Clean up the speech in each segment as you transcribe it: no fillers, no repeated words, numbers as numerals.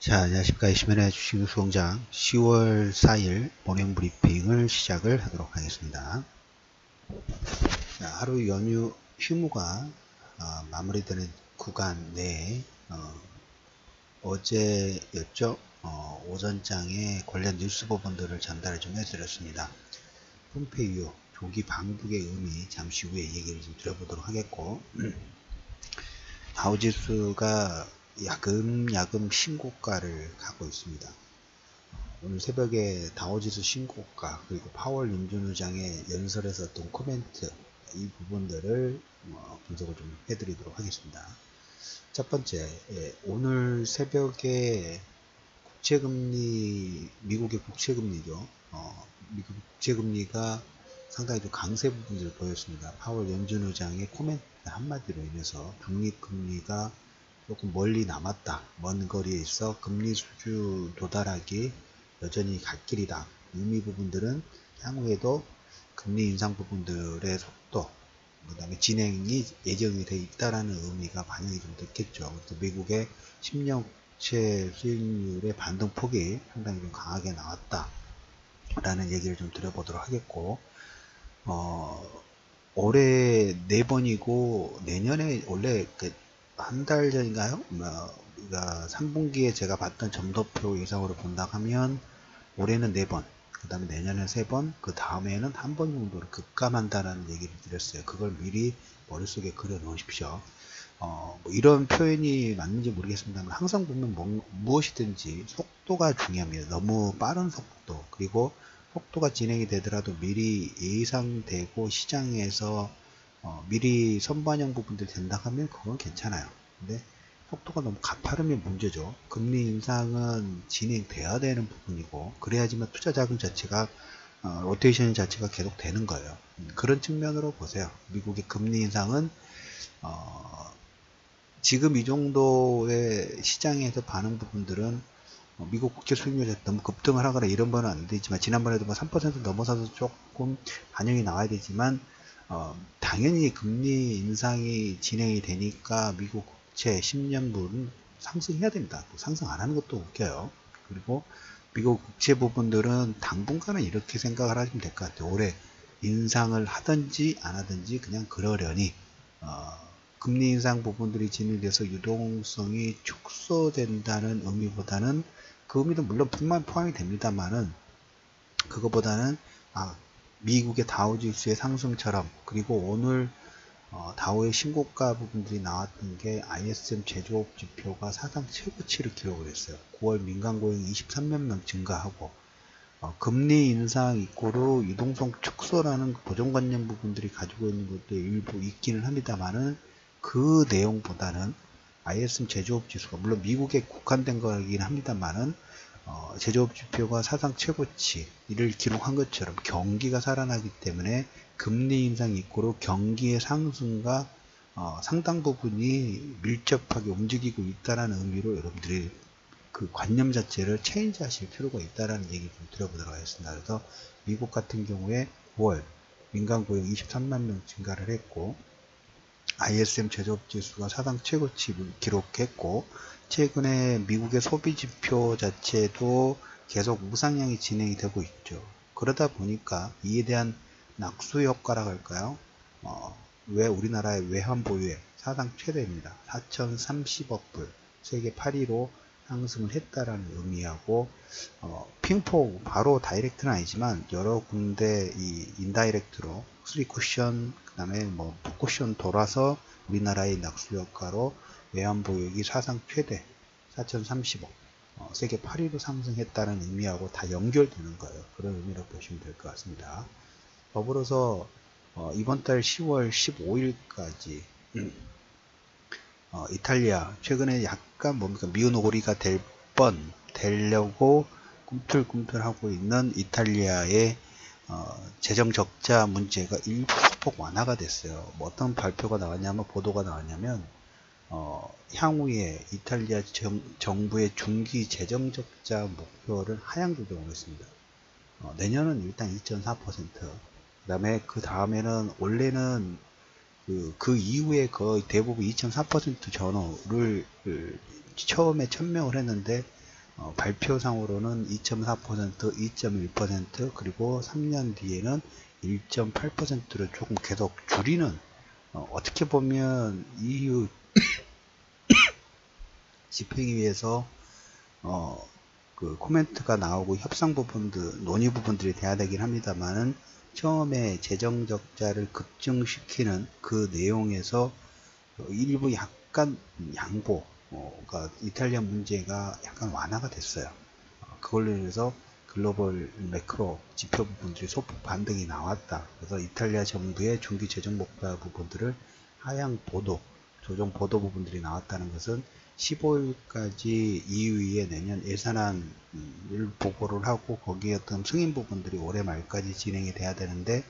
자, 안녕하십니까. 이시면의 주식 수공장 10월 4일 모닝 브리핑을 시작을 하도록 하겠습니다. 자, 하루 연휴 휴무가 마무리되는 구간 내에 어제였죠. 오전장에 관련 뉴스 부분들을 전달을 좀 해드렸습니다. 폼페이오 조기 방북의 의미 잠시 후에 얘기를 좀 드려보도록 하겠고, 다우지수가 야금야금 신고가를 가고 있습니다. 오늘 새벽에 다우지수 신고가 그리고 파월 민준의장의 연설에서 어떤 코멘트 이 부분들을 분석을 좀 해드리도록 하겠습니다. 첫 번째, 오늘 새벽에 국채금리, 미국의 국채금리죠. 미국 국채금리가 상당히 좀 강세 부분을 보였습니다. 파월 연준의장의 코멘트 한마디로 인해서 중립금리가 조금 멀리 남았다. 먼 거리에 있어 금리 수준 도달하기 여전히 갈 길이다. 의미 부분들은 향후에도 금리 인상 부분들의 속도, 그 다음에 진행이 예정이 되어 있다라는 의미가 반영이 좀 됐겠죠. 그래서 미국의 10년 국채 수익률의 반등폭이 상당히 좀 강하게 나왔다. 라는 얘기를 좀 드려보도록 하겠고, 올해 4번이고, 내년에 원래 한 달 전인가요? 그러니까 3분기에 제가 봤던 점도표 예상으로 본다 하면 올해는 4번, 그 다음에 내년에 3번, 그 다음에는 한 번 정도로 급감한다라는 얘기를 드렸어요. 그걸 미리 머릿속에 그려 놓으십시오. 뭐 이런 표현이 맞는지 모르겠습니다만 항상 보면 무엇이든지 속도가 중요합니다. 너무 빠른 속도, 그리고 속도가 진행이 되더라도 미리 예상되고 시장에서 미리 선반영 부분들 된다 하면 그건 괜찮아요. 근데 속도가 너무 가파름이 문제죠. 금리 인상은 진행돼야 되는 부분이고 그래야지만 투자 자금 자체가 로테이션 자체가 계속 되는 거예요. 그런 측면으로 보세요. 미국의 금리 인상은 지금 이 정도의 시장에서 반응 부분들은 미국 국채 수익률이 너무 급등을 하거나 이런 거는 안 되지만 지난번에도 뭐 3% 넘어서서 조금 반영이 나와야 되지만 당연히 금리 인상이 진행이 되니까 미국 국채 10년분은 상승해야 됩니다. 상승 안 하는 것도 웃겨요. 그리고 미국 국채 부분들은 당분간은 이렇게 생각을 하시면 될 것 같아요. 올해 인상을 하든지 안 하든지 그냥 그러려니 금리 인상 부분들이 진행돼서 유동성이 축소된다는 의미보다는 그 의미도 물론 포함이 됩니다만은 그거보다는 미국의 다우지수의 상승처럼 그리고 오늘 다우의 신고가 부분들이 나왔던 게 ISM 제조업 지표가 사상 최고치를 기록을 했어요. 9월 민간 고용이 23만 명 증가하고 금리 인상 이꼬르 유동성 축소라는 고정관념 부분들이 가지고 있는 것도 일부 있기는 합니다만은 그 내용보다는 ISM 제조업 지수가 물론 미국에 국한된 거긴 합니다만은 제조업 지표가 사상 최고치를 기록한 것처럼 경기가 살아나기 때문에 금리 인상 이꼬르 경기의 상승과 상당 부분이 밀접하게 움직이고 있다는 의미로 여러분들이 그 관념 자체를 체인지 하실 필요가 있다는 얘기 좀 드려보도록 하겠습니다. 그래서 미국 같은 경우에 9월 민간 고용 23만 명 증가를 했고 ISM 제조업 지수가 사상 최고치를 기록했고 최근에 미국의 소비 지표 자체도 계속 우상향이 진행이 되고 있죠. 그러다 보니까 이에 대한 낙수 효과라고 할까요? 왜 우리나라의 외환 보유액 사상 최대입니다. 4,030억 불, 세계 8위로 상승을 했다라는 의미하고 핑퐁 바로 다이렉트는 아니지만 여러 군데 이 인다이렉트로 3쿠션 그 다음에 뭐 포쿠션 돌아서 우리나라의 낙수 효과로 외환 보유액이 사상 최대 4,030억 세계 8위로 상승했다는 의미하고 다 연결되는 거예요. 그런 의미로 보시면 될 것 같습니다. 더불어서 이번 달 10월 15일까지 이탈리아 최근에 약간 뭡니까 미운 오리가 되려고 꿈틀꿈틀하고 있는 이탈리아의 재정 적자 문제가 일부 소폭 완화가 됐어요. 뭐 어떤 발표가 나왔냐면 보도가 나왔냐면 향후에 이탈리아 정부의 중기 재정 적자 목표를 하향 조정을 했습니다. 내년은 일단 2.4%, 그 다음에 그 다음에는 원래는 그 이후에 거의 대부분 2.4% 전후를 처음에 천명을 했는데 발표상으로는 2.4%, 2.1%, 그리고 3년 뒤에는 1.8%를 조금 계속 줄이는, 어떻게 보면 EU 집행위에서 그 코멘트가 나오고 협상 부분들, 논의 부분들이 돼야 되긴 합니다만은, 처음에 재정 적자를 급증시키는 그 내용에서 일부 약간 양보가 이탈리아 문제가 약간 완화가 됐어요. 그걸로 인해서 글로벌 매크로 지표 부분들이 소폭 반등이 나왔다. 그래서 이탈리아 정부의 중기 재정 목표 부분들을 하향 보도, 조정 보도 부분들이 나왔다는 것은 15일까지 EU에 내년 예산안을 보고를 하고 거기에 어떤 승인 부분들이 올해 말까지 진행이 돼야 되는데,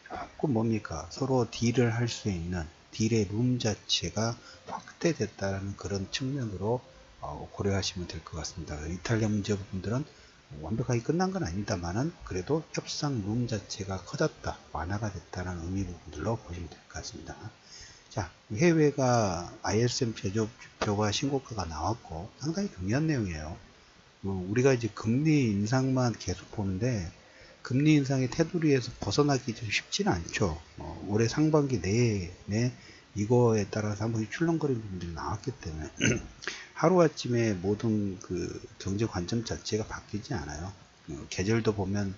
조금 뭡니까? 서로 딜을 할 수 있는 딜의 룸 자체가 확대됐다는 그런 측면으로 고려하시면 될 것 같습니다. 이탈리아 문제 부분들은 완벽하게 끝난 건 아닙니다만은 그래도 협상 룸 자체가 커졌다, 완화가 됐다는 의미 부분들로 보시면 될 것 같습니다. 자, 해외가 ISM 제조지표가 신고가가 나왔고 상당히 중요한 내용이에요. 우리가 이제 금리 인상만 계속 보는데 금리 인상의 테두리에서 벗어나기 좀 쉽지는 않죠. 올해 상반기 내내 이거에 따라서 한 번씩 출렁거리는 부분들이 나왔기 때문에 하루아침에 모든 그 경제 관점 자체가 바뀌지 않아요. 계절도 보면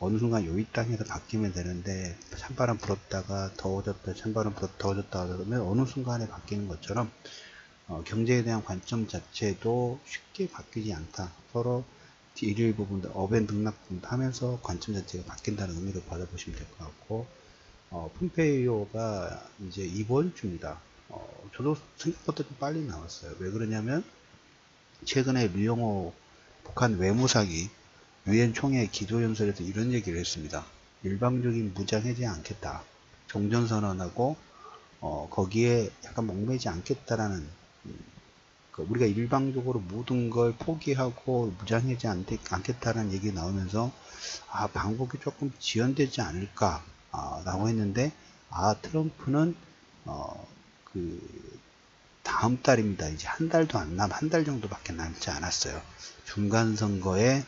어느 순간 요이 땅에서 바뀌면 되는데, 찬바람 불었다가 더워졌다, 찬바람 불었다 더워졌다 그러면 어느 순간에 바뀌는 것처럼 경제에 대한 관점 자체도 쉽게 바뀌지 않다. 서로 일일 부분들 업앤등락 하면서 관점 자체가 바뀐다는 의미로 받아보시면 될 것 같고, 폼페이오가 이제 이번 주입니다. 저도 생각보다 좀 빨리 나왔어요. 왜 그러냐면 최근에 류영호 북한 외무상이 유엔 총회 기조연설에서 이런 얘기를 했습니다. 일방적인 무장 해제 않겠다. 종전선언하고 거기에 약간 목매지 않겠다라는, 우리가 일방적으로 모든 걸 포기하고 무장하지 않겠다는 얘기 나오면서 방법이 조금 지연되지 않을까 라고 했는데, 트럼프는 그 다음 달입니다. 이제 한 달도 한 달 정도밖에 남지 않았어요. 중간선거에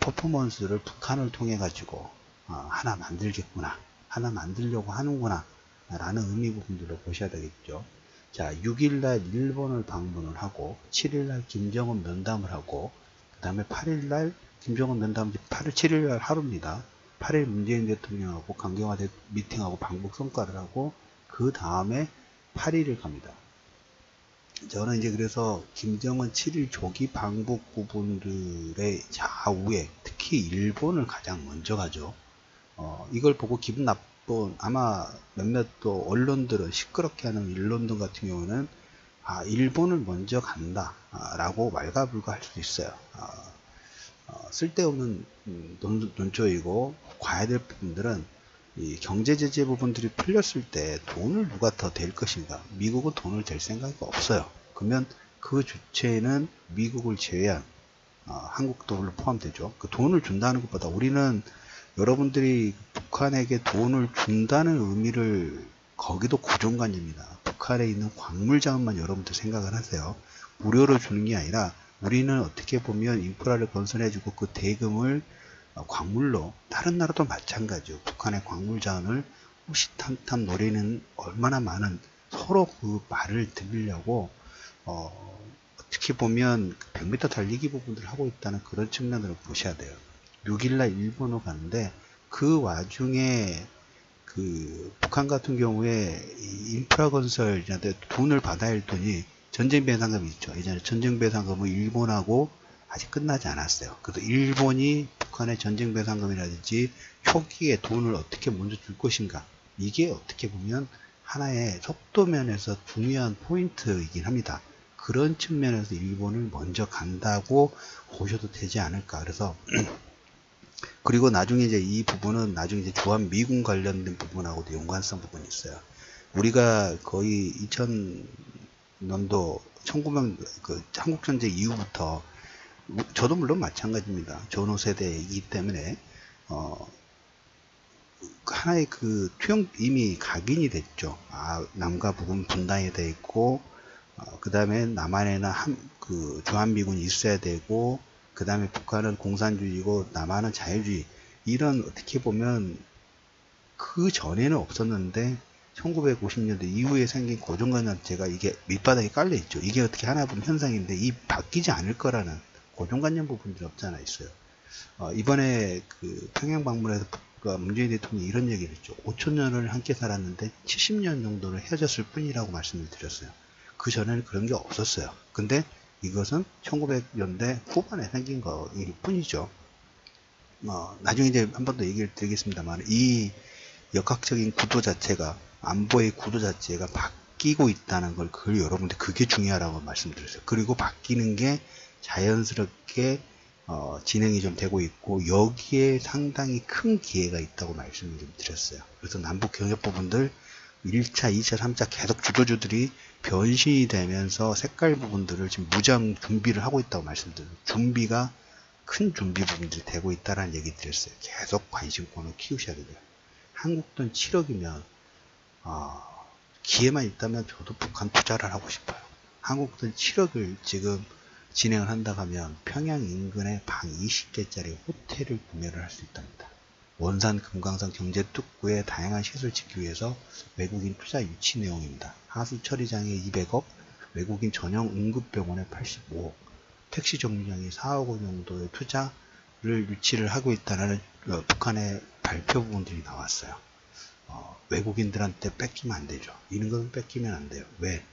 퍼포먼스를 북한을 통해 가지고 하나 만들겠구나, 하나 만들려고 하는구나 라는 의미 부분들로 보셔야 되겠죠. 자, 6일날 일본을 방문을 하고 7일날 김정은 면담을 하고, 그 다음에 8일날 김정은 면담, 7일날 하루입니다. 8일 문재인 대통령하고 강경화 미팅하고 방북 성과를 하고, 그 다음에 8일을 갑니다. 저는 이제 그래서 김정은 7일 조기 방북 부분들의 좌우에 특히 일본을 가장 먼저 가죠. 이걸 보고 기분 나쁜, 아마 몇몇 또 언론들은, 시끄럽게 하는 언론들 같은 경우는 일본을 먼저 간다 라고 말가불가 할 수 있어요. 쓸데없는 논조이고, 가야 될 부분들은 이 경제 제재 부분들이 풀렸을 때 돈을 누가 더 댈 것인가? 미국은 돈을 댈 생각이 없어요. 그러면 그 주체는 미국을 제외한 한국도 물론 포함되죠. 그 돈을 준다는 것보다 우리는, 여러분들이 북한에게 돈을 준다는 의미를, 거기도 고정관념입니다. 북한에 있는 광물 자원만 여러분들 생각을 하세요. 무료로 주는 게 아니라 우리는 어떻게 보면 인프라를 건설해주고 그 대금을 광물로, 다른 나라도 마찬가지죠. 북한의 광물 자원을 호시탐탐 노리는 얼마나 많은, 서로 그 말을 들으려고 어떻게 보면 100m 달리기 부분들을 하고 있다는 그런 측면으로 보셔야 돼요. 6일날 일본으로 가는데, 그 와중에 그 북한 같은 경우에 인프라 건설한테 돈을 받아야 할 돈이 전쟁 배상금이 있죠. 예전에 전쟁 배상금은 일본하고 아직 끝나지 않았어요. 그래서 일본이 북한의 전쟁 배상금이라든지 초기에 돈을 어떻게 먼저 줄 것인가, 이게 어떻게 보면 하나의 속도면에서 중요한 포인트이긴 합니다. 그런 측면에서 일본을 먼저 간다고 보셔도 되지 않을까. 그래서 그리고 나중에 이제 이 부분은 나중에 이제 주한미군 관련된 부분하고도 연관성 부분이 있어요. 우리가 거의 2000년도 1900 한국전쟁 이후부터, 저도 물론 마찬가지입니다. 전후 세대이기 때문에 하나의 그 투영, 이미 각인이 됐죠. 남과 북은 분단이 돼 있고, 그 다음에 남한에는 그 주한미군이 있어야 되고, 그 다음에 북한은 공산주의고 남한은 자유주의. 이런 어떻게 보면 그 전에는 없었는데 1950년대 이후에 생긴 고정관념 자체가 이게 밑바닥에 깔려 있죠. 이게 어떻게 하나 보면 현상인데 이 바뀌지 않을 거라는 고정관념 부분들이 없잖아 있어요. 이번에 그 평양 방문해서 문재인 대통령이 이런 얘기를 했죠. 5천년을 함께 살았는데 70년 정도는 헤어졌을 뿐이라고 말씀을 드렸어요. 그 전에는 그런 게 없었어요. 근데 이것은 1900년대 후반에 생긴 거일 뿐이죠. 나중에 이제 한 번 더 얘기를 드리겠습니다만, 이 역학적인 구도 자체가, 안보의 구도 자체가 바뀌고 있다는 걸, 그걸 여러분들 그게 중요하다고 말씀드렸어요. 그리고 바뀌는 게 자연스럽게 진행이 좀 되고 있고, 여기에 상당히 큰 기회가 있다고 말씀을 좀 드렸어요. 그래서 남북 경협 부분들 1차, 2차, 3차 계속 주도주들이 변신이 되면서 색깔 부분들을 지금 무장 준비를 하고 있다고 말씀드려요. 준비가 큰 준비 부분들이 되고 있다는 얘기 드렸어요. 계속 관심권을 키우셔야 돼요. 한국 돈 7억이면 기회만 있다면 저도 북한 투자를 하고 싶어요. 한국 돈 7억을 지금 진행을 한다 하면 평양 인근에 방 20개짜리 호텔을 구매를 할 수 있답니다. 원산 금강산 경제특구의 다양한 시설 짓기 위해서 외국인 투자 유치 내용입니다. 하수 처리장에 200억, 외국인 전용 응급병원에 85억, 택시 정류장에 4억 원 정도의 투자를 유치를 하고 있다는 북한의 발표 부분들이 나왔어요. 외국인들한테 뺏기면 안 되죠. 이런 것은 뺏기면 안 돼요. 왜?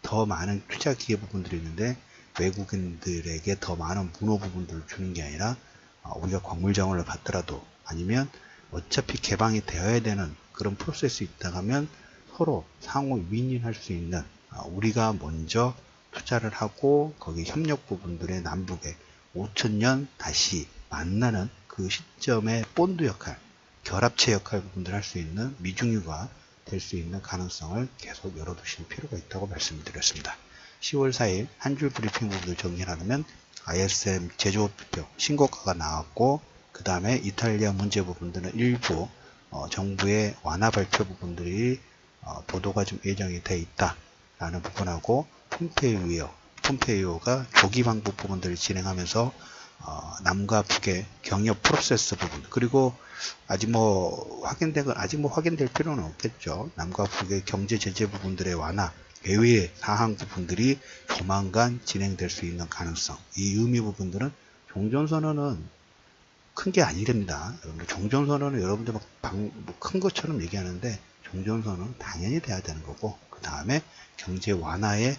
더 많은 투자 기회 부분들이 있는데 외국인들에게 더 많은 문호 부분들을 주는 게 아니라 우리가 광물자원을 받더라도 아니면 어차피 개방이 되어야 되는 그런 프로세스 있다 하면 서로 상호 윈윈할 수 있는 우리가 먼저 투자를 하고 거기 협력 부분들의 남북에 5천년 다시 만나는 그 시점의 본드 역할, 결합체 역할 부분들을 할 수 있는 미중유가 될 수 있는 가능성을 계속 열어두실 필요가 있다고 말씀드렸습니다. 10월 4일 한 줄 브리핑 부분을 정리하면 ISM 제조업비평 신고가가 나왔고 그 다음에 이탈리아 문제 부분들은 일부 정부의 완화 발표 부분들이 보도가 좀 예정이 돼 있다라는 부분하고 폼페이오가 조기 방북 부분들을 진행하면서 남과 북의 경협 프로세스 부분 그리고 아직 뭐 확인될 필요는 없겠죠. 남과 북의 경제 제재 부분들의 완화 외의 사항 부분들이 조만간 진행될 수 있는 가능성 이 의미 부분들은 종전선언은 큰 게 아니랍니다. 종전선언은 여러분들 큰 것처럼 얘기하는데 종전선언은 당연히 돼야 되는 거고 그 다음에 경제 완화에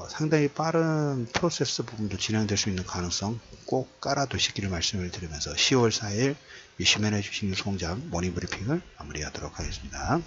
상당히 빠른 프로세스 부분도 진행될 수 있는 가능성 꼭 깔아두시기를 말씀을 드리면서 10월 4일 이슈맨의 주식 뉴스 공장 모닝브리핑을 마무리하도록 하겠습니다.